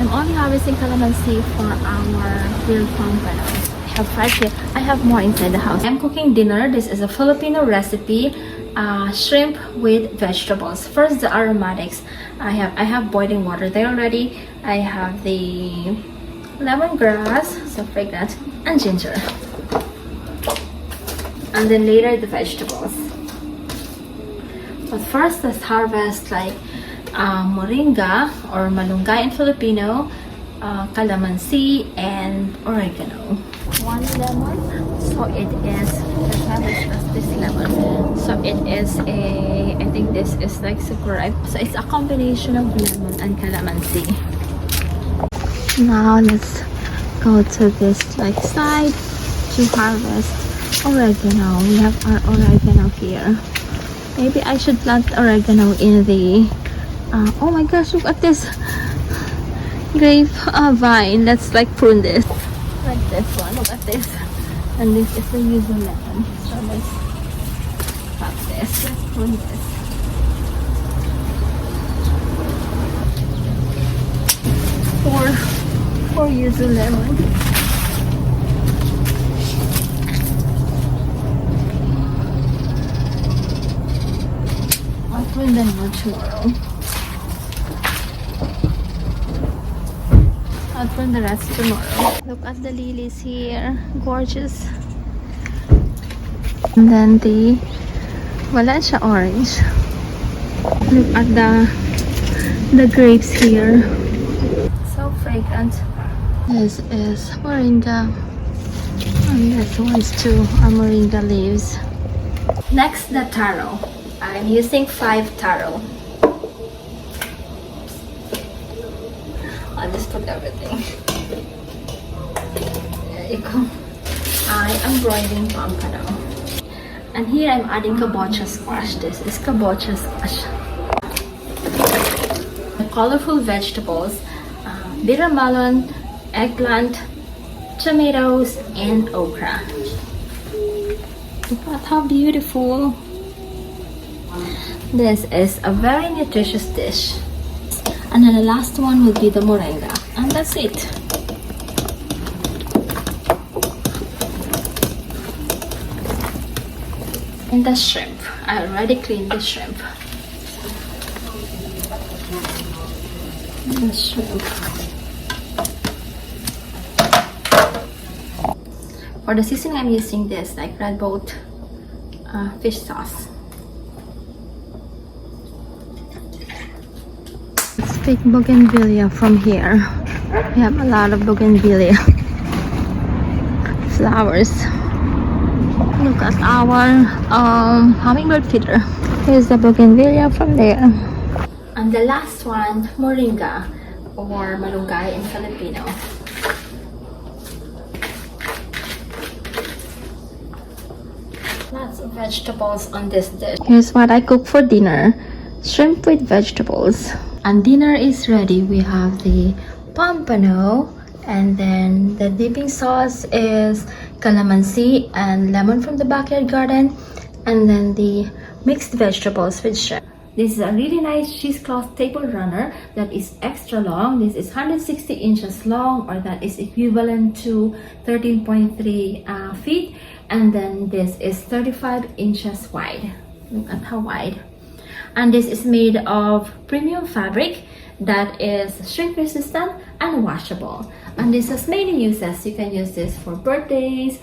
I'm only harvesting calamansi for our grilled pompano. I have 5 here. I have more inside the house. I'm cooking dinner. This is a Filipino recipe. Shrimp with vegetables. First, the aromatics. I have boiling water there already. I have the lemongrass, so fragrant, and ginger. And then later the vegetables. But first, let's harvest like moringa or malunggay in Filipino, calamansi, and oregano. 1 lemon, so it is, let's harvest this lemon. So it is I think this is like super ripe. So it's a combination of lemon and calamansi. Now let's go to this like side to harvest oregano. We have our oregano here. Maybe I should plant oregano in the oh my gosh, look at this grape vine. Let's like prune this like this one. Look at this. And this is the usual lemon. So let's cut this. Let's prune this. Four usual lemon. I'll prune them more tomorrow. I'll prune the rest tomorrow. Look at the lilies here. Gorgeous. And then the Valencia orange. Look at the grapes here. So fragrant. This is moringa. And this one's too are moringa leaves. Next, the taro. I'm using 5 taro. I'll just put everything. There you go. I am broiling pompano. And here I'm adding kabocha squash. This is kabocha squash. The colorful vegetables, bitter melon, eggplant, tomatoes, and okra. Look at how beautiful. This is a very nutritious dish. And then the last one will be the moringa. And that's it. And the shrimp. I already cleaned the shrimp. The shrimp. For the seasoning, I'm using this like red boat fish sauce. Let's pick bougainvillea from here. We have a lot of bougainvillea flowers. Look at our hummingbird feeder. Here's the bougainvillea from there. And the last one, moringa or malunggay in Filipino. Lots of vegetables on this dish. Here's what I cook for dinner. Shrimp with vegetables. And dinner is ready. We have the pompano, and then the dipping sauce is calamansi and lemon from the backyard garden, and then the mixed vegetables with shrimp. This is a really nice cheesecloth table runner that is extra long. This is 160 inches long, or that is equivalent to 13.3 feet. And then this is 35 inches wide. Look at how wide. And this is made of premium fabric that is shrink resistant and washable. And this has many uses. You can use this for birthdays,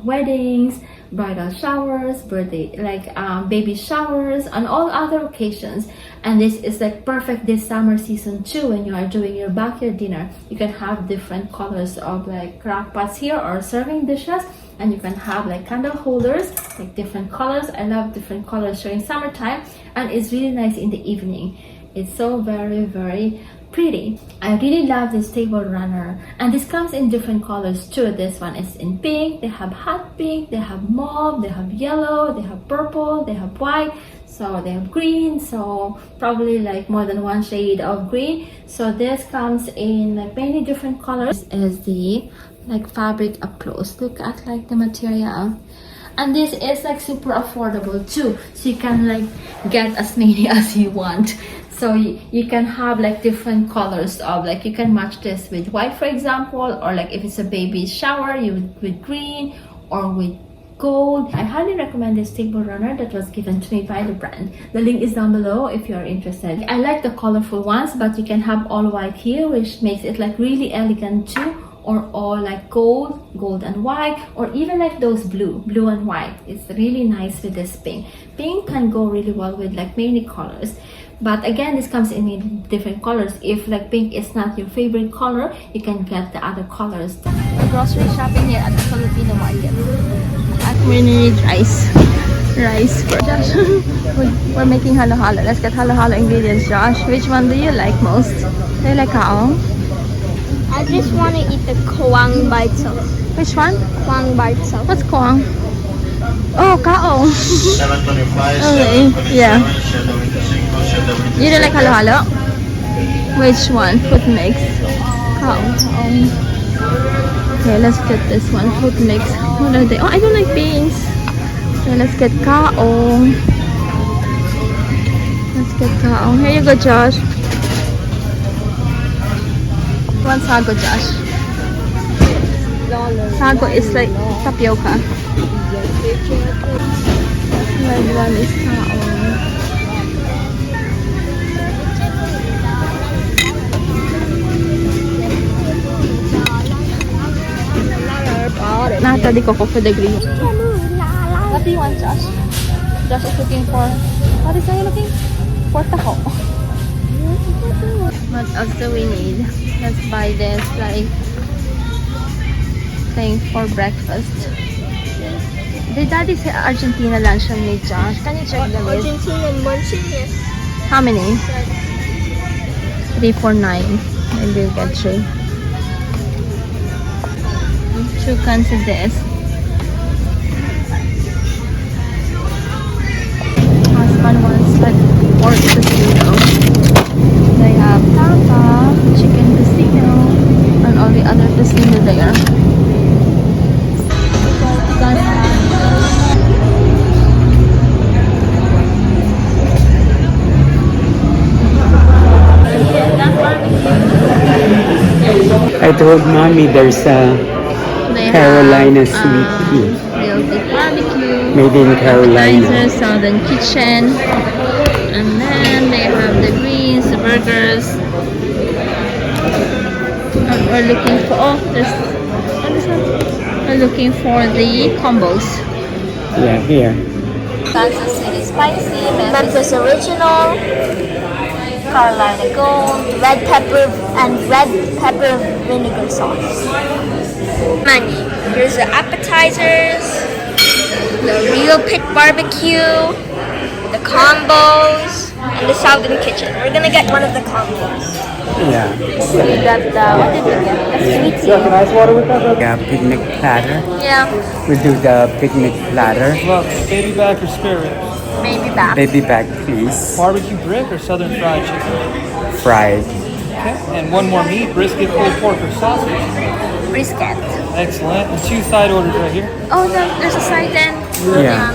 weddings, bridal showers, baby showers, and all other occasions. And this is like perfect this summer season too. When you are doing your backyard dinner, you can have different colors of like crock pots here or serving dishes, and you can have like candle holders, like different colors. I love different colors during summertime, and it's really nice in the evening. It's so very, very pretty. I really love this table runner, and this comes in different colors too. This one is in pink. They have hot pink, they have mauve, they have yellow, they have purple, they have white, so they have green, so probably like more than one shade of green. So this comes in like many different colors. This is the like fabric up close. Look at like the material. And this is like super affordable too, so you can like get as many as you want. So you can have like different colors of, like you can match this with white, for example, or like if it's a baby shower, you with green or with gold. I highly recommend this table runner that was given to me by the brand. The link is down below if you're interested. I like the colorful ones, but you can have all white here, which makes it like really elegant too, or all like gold and white, or even like those blue and white. It's really nice with this pink. Pink can go really well with like many colors. But again, this comes in many different colors. If like pink is not your favorite color, you can get the other colors. We're grocery shopping here at the Filipino market. We need rice for Josh. We're making halo-halo. Let's get halo-halo ingredients, Josh. Which one do you like most? Do you like kaong? I just want to eat the kaong by itself. Which one? Kaong by itself. What's kaong? Oh, kaong. 725, Okay, yeah. You don't like halo-halo? Which one? Food mix. Kaong. Okay, let's get this one. Food mix. What are they? Oh, I don't like beans. Okay, let's get kaong. Here you go, Josh. One sago, Josh. Sago is like tapioca. Red one is kaong. Nata di coco for the green. What do you want, Josh? Josh is looking for. What is he looking for? Taho. What else do we need? Let's buy this like thing for breakfast. Did Daddy say Argentina lunch on me, Josh? Can you check the list? Argentina munching, yes. How many? 3 for 9. Maybe we'll get 3. 2 cans of this. Husband wants like pork casino. They have tapa, chicken casino, and all the other casino there. I told Mommy there's a Carolina sweet tea. Real beef barbecue. Made in Carolina. Appetizers, Southern Kitchen. And then they have the greens, the burgers. And we're looking for, what is that? We're looking for the combos. Yeah, here. Kansas City Spicy, Memphis Original, Carolina Gold, red pepper vinegar sauce. Money. Here's the appetizers, the real pit barbecue, the combos, and the Southern Kitchen. We're gonna get one of the combos. Yeah. we got the, what did we get? The sweet tea. Yeah, picnic platter. Yeah, We do the picnic platter. Look, baby back or spare ribs? maybe back. Baby back, please. Barbecue brick or southern fried chicken? Fried. Okay, and one more meat, brisket, pulled pork or sausage. Brisket. Excellent. And 2 side orders right here. Oh, there's a side then. Yeah.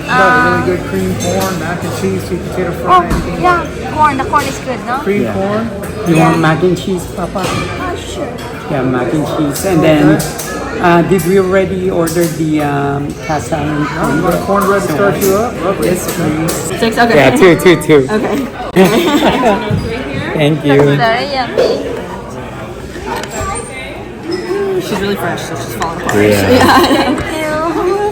Got really good cream corn, mac and cheese, sweet potato Oh, fry. anything. yeah, corn. The corn is good, no? Cream Yeah. corn. You want mac and cheese, Papa? Oh, sure. Yeah, mac and cheese. And then, did we already order the cast iron You want cornbread? cornbread to start you up? Lovely. Yes, please. 6, okay. Yeah, two. Okay. Thank you. Very yummy. She's really fresh, so she's falling apart. Yeah. Thank you.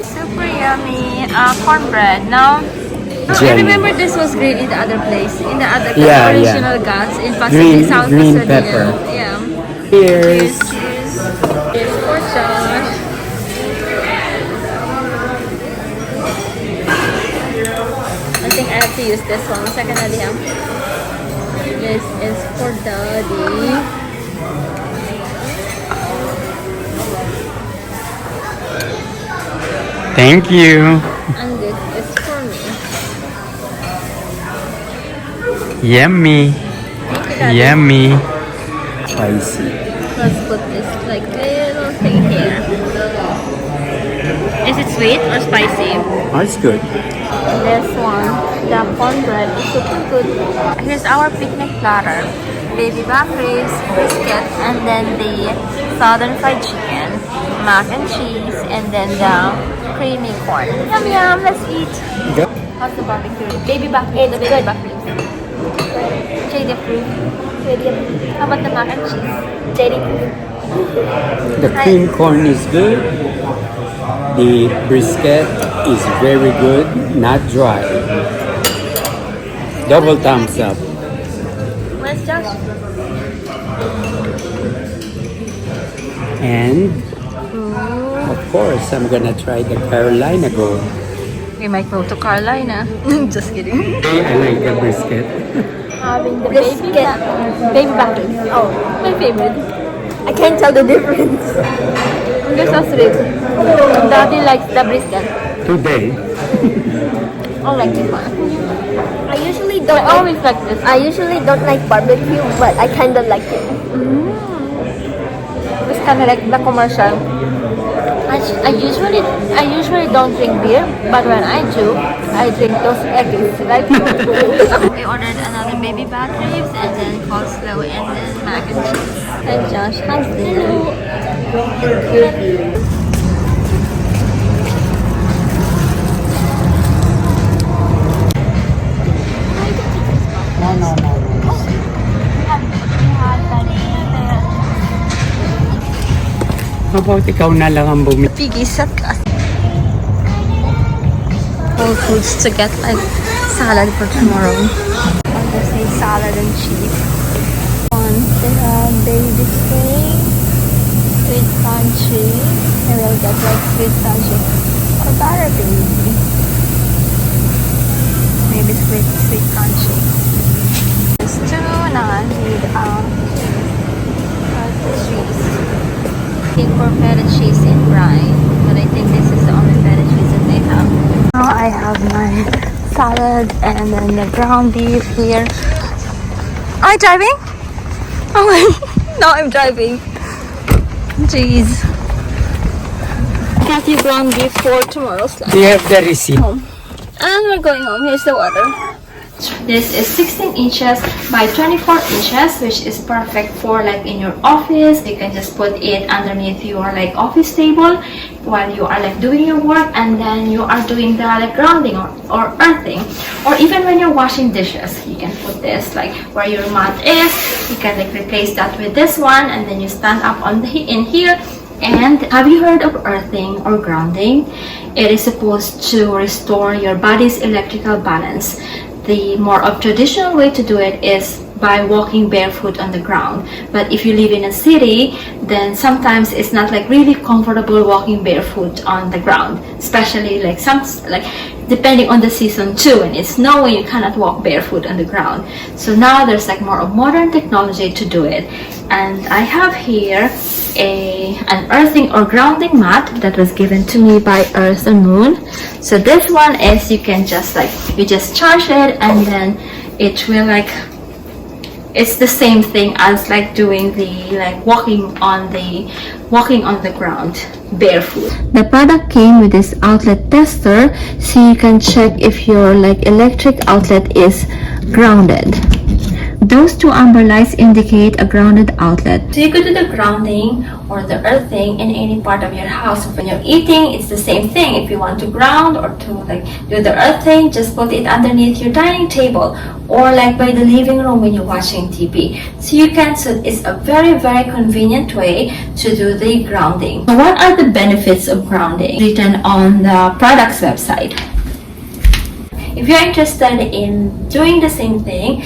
Super yummy. Cornbread. Now, I Jelly. remember this was great in the other place. In the other Yeah, yeah. original guts in Pacific, South green Pasadena. pepper. Yeah. Cheers. Cheers for Josh. I think I have to use this one. Second na diha. This is for Daddy. Thank you. And this is for me. Yummy. Thank you, Daddy. Yummy. Spicy. Let's put this like little thing here. Is it sweet or spicy? Oh, it's good. This one, the cornbread is super good. Here's our picnic platter. Baby back ribs, brisket, and then the southern fried chicken, mac and cheese, and then the creamy corn. Yum yum, let's eat. Yep. How's the barbecue? Baby back ribs, baby back ribs. JD approved. How about the mac and cheese? JD approved. The cream corn is good. The brisket is very good, not dry. Double thumbs up. Where's Josh? And of course, I'm gonna try the Carolina gold. We might go to Carolina. Just kidding. I like the brisket. Having the Brisket. baby back ribs. Oh, my favorite. I can't tell the difference. This is ribs. Daddy likes the brisket. Today, I like this one. I usually I don't. always like this. I usually don't like barbecue, but I kind of like it. It's kind of like the commercial. I usually don't drink beer, but when I do, I drink those eggs, right? We ordered another baby back ribs and then coleslaw and then mac and cheese. And Josh has dinner. how about ikaw na lang ang bumili? Piggies at Whole Foods to get like salad for tomorrow. I'll just need salad and cheese. They have baby steak, sweet crunchy, and we'll get like sweet crunchy or butter baby. Maybe sweet crunchy. There's two and I need cheese. For feta cheese in brine, but I think this is the only feta cheese that they have. Now I have my salad and then the ground beef here. Am I driving? Oh my, now I'm driving. Jeez. Got you ground beef for tomorrow's lunch. Do you have the receipt? Home. And we're going home. Here's the water. This is 16 inches by 24 inches, which is perfect for like in your office. You can just put it underneath your like office table while you are like doing your work, and then you are doing the like grounding or earthing, or even when you're washing dishes, you can put this like where your mat is. You can like replace that with this one, and then you stand up on in here. And have you heard of earthing or grounding? It is supposed to restore your body's electrical balance. The more of traditional way to do it is by walking barefoot on the ground. But if you live in a city, then sometimes it's not like really comfortable walking barefoot on the ground, especially like depending on the season too. When it's snowing, you cannot walk barefoot on the ground. So now there's like more of modern technology to do it. And I have here an earthing or grounding mat that was given to me by Earth and Moon. So this one is, you can just like, you just charge it and then it will like, it's the same thing as like doing the like walking on the ground barefoot. The product came with this outlet tester, so you can check if your like electric outlet is grounded. Those two amber lights indicate a grounded outlet. So you could do the grounding or the earthing in any part of your house. When you're eating, it's the same thing. If you want to ground or to like do the earthing, just put it underneath your dining table or like by the living room when you're watching TV. So it's a very, very convenient way to do the grounding. So what are the benefits of grounding? Written on the product's website. If you're interested in doing the same thing,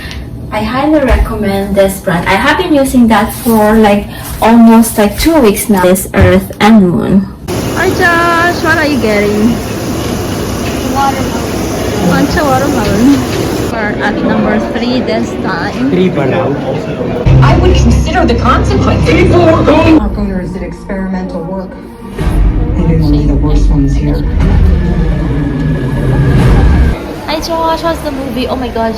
I highly recommend this brand. I have been using that for like almost like 2 weeks now. This Earth and Moon. Hi Josh, what are you getting? Watermelon. Bunch of watermelon. We're at number 3 this time. 3 ba now? I would consider the consequences. Our owners did experimental work. They didn't leave the worst ones here. Hi Josh, what's the movie? Oh my gosh,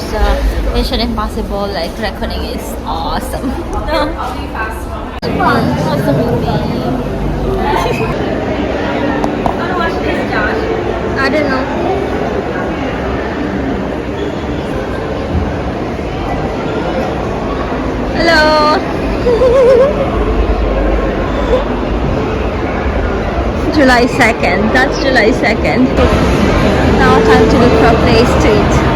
Mission Impossible like Reckoning is awesome. What's the movie? I don't watch this, Josh. I don't know. July 2nd. That's July 2nd. Now time to look for a place to eat.